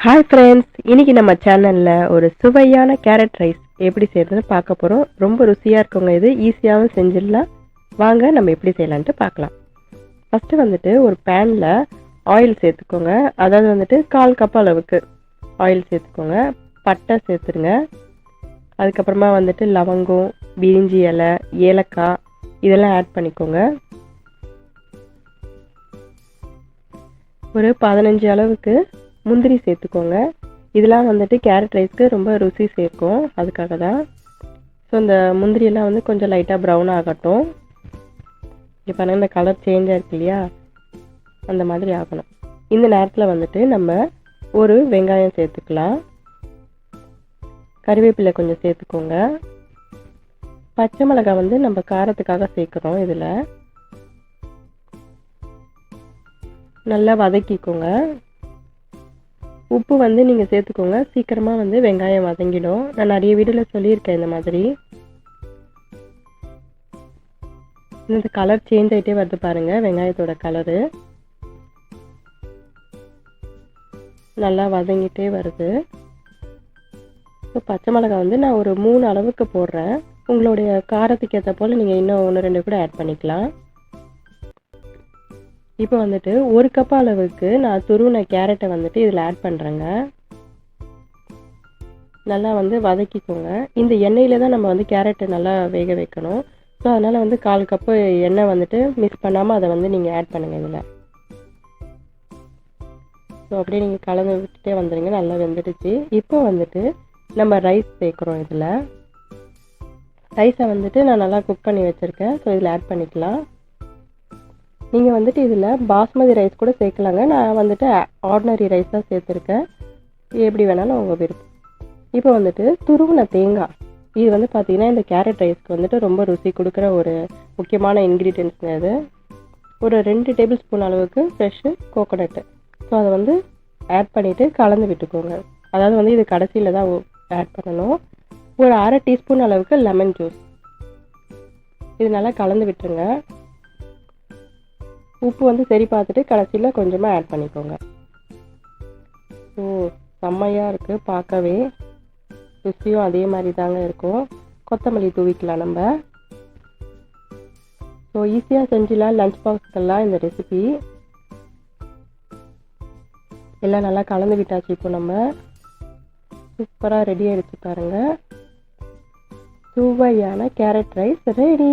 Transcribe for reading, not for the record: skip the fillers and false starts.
Hi friends, இன்னைக்கு நம்ம சேனலில் ஒரு சுவையான கேரட் ரைஸ் எப்படி செய்யறதுன்னு பார்க்க போகிறோம். ரொம்ப ருசியாக இருக்குங்க. இது ஈஸியாகவும் செஞ்சிடலாம். வாங்க நம்ம எப்படி செய்யலான்ட்டு பார்க்கலாம். ஃபஸ்ட்டு வந்துட்டு ஒரு பேனில் ஆயில் சேர்த்துக்கோங்க. அதாவது வந்துட்டு 1/4 கப் அளவுக்கு ஆயில் சேர்த்துக்கோங்க. பட்டை சேர்த்துருங்க. அதுக்கப்புறமா வந்துட்டு லவங்கம், பிரிஞ்சி இலை, ஏலக்காய் இதெல்லாம் ஆட் பண்ணிக்கோங்க. ஒரு 15 அளவுக்கு முந்திரி சேர்த்துக்கோங்க. இதெல்லாம் வந்துட்டு கேரட் ரைஸ்க்கு ரொம்ப ருசி சேர்க்கும், அதுக்காக தான். ஸோ இந்த முந்திரியெல்லாம் வந்து கொஞ்சம் லைட்டாக ப்ரௌன் ஆகட்டும். இப்போ பாருங்கள், இந்த கலர் சேஞ்ச் ஆகிருக்கு இல்லையா, அந்த மாதிரி ஆகணும். இந்த நேரத்தில் வந்துட்டு நம்ம ஒரு வெங்காயம் சேர்த்துக்கலாம். கறிவேப்பிலை கொஞ்சம் சேர்த்துக்கோங்க. பச்சை மிளகாய் வந்து நம்ம காரத்துக்காக சேர்க்குறோம். இதில் நல்லா வதக்கிக்கோங்க. உப்பு வந்து நீங்கள் சேர்த்துக்கோங்க. சீக்கிரமாக வந்து வெங்காயம் வதங்கிடும். நான் நிறைய வீடியோவில் சொல்லியிருக்கேன் இந்த மாதிரி. இந்த கலர் சேஞ்ச் ஆகிட்டே வருது பாருங்கள், வெங்காயத்தோட கலரு நல்லா வதங்கிட்டே வருது. ஸோ பச்சை மிளகாய் வந்து நான் ஒரு 3 அளவுக்கு போடுறேன். உங்களுடைய காரத்துக்கு ஏற்ற போல் நீங்கள் இன்னும் 1-2 கூட ஆட் பண்ணிக்கலாம். இப்போ வந்துட்டு 1 கப் அளவுக்கு நான் துருவின கேரட்டை வந்துட்டு இதில் ஆட் பண்ணுறேங்க. நல்லா வந்து வதக்கிக்கோங்க. இந்த எண்ணெயில் தான் நம்ம வந்து கேரட்டை நல்லா வேக வைக்கணும். ஸோ அதனால் வந்து 1/4 கப்பு எண்ணெய் வந்துட்டு மிக்ஸ் பண்ணாமல் அதை வந்து நீங்கள் ஆட் பண்ணுங்கள் இதில். ஸோ அப்படியே நீங்கள் கலந்து விட்டுட்டே வந்துடுங்க. நல்லா வெந்துடுச்சு. இப்போ வந்துட்டு நம்ம ரைஸ் சேர்க்குறோம். இதில் ரைஸை வந்துட்டு நான் நல்லா குக் பண்ணி வச்சுருக்கேன். ஸோ இதில் ஆட் பண்ணிக்கலாம். நீங்கள் வந்துட்டு இதில் பாஸ்மதி ரைஸ் கூட சேர்க்கலாங்க. நான் வந்துட்டு ஆர்டினரி ரைஸ் தான் சேர்த்துருக்கேன். எப்படி வேணாலும் உங்கள் விருப்பம். இப்போ வந்துட்டு துருவின தேங்காய், இது வந்து பார்த்திங்கன்னா இந்த கேரட் ரைஸ்க்கு வந்துட்டு ரொம்ப ருசி கொடுக்குற ஒரு முக்கியமான இன்க்ரீடியன்ட்ஸுங்க. இது ஒரு 2 டேபிள் ஸ்பூன் அளவுக்கு ஃப்ரெஷ்ஷு கோகோனட்டு. ஸோ அதை வந்து ஆட் பண்ணிவிட்டு கலந்து விட்டுக்கோங்க. அதாவது வந்து இது கடைசியில் தான் ஆட் பண்ணணும். ஒரு 1/2 டீஸ்பூன் அளவுக்கு லெமன் ஜூஸ், இது நல்லா கலந்து விட்டுருங்க. உப்பு வந்து சரி பார்த்துட்டு கடைசியில் கொஞ்சமாக ஆட் பண்ணிக்கோங்க. ஸோ செம்மையாக இருக்குது பார்க்கவே. ருசியும் அதே மாதிரி தாங்க இருக்கும். கொத்தமல்லி தூவிக்கலாம் நம்ம. ஸோ ஈஸியாக செஞ்சிடலாம் லஞ்ச் பாக்ஸ்க்கெல்லாம் இந்த ரெசிபி. எல்லாம் நல்லா கலந்து விட்டாச்சு. இப்போ நம்ம சூப்பராக ரெடி ஆகிடுச்சு பாருங்கள். சுவையான கேரட் ரைஸ் ரெடி.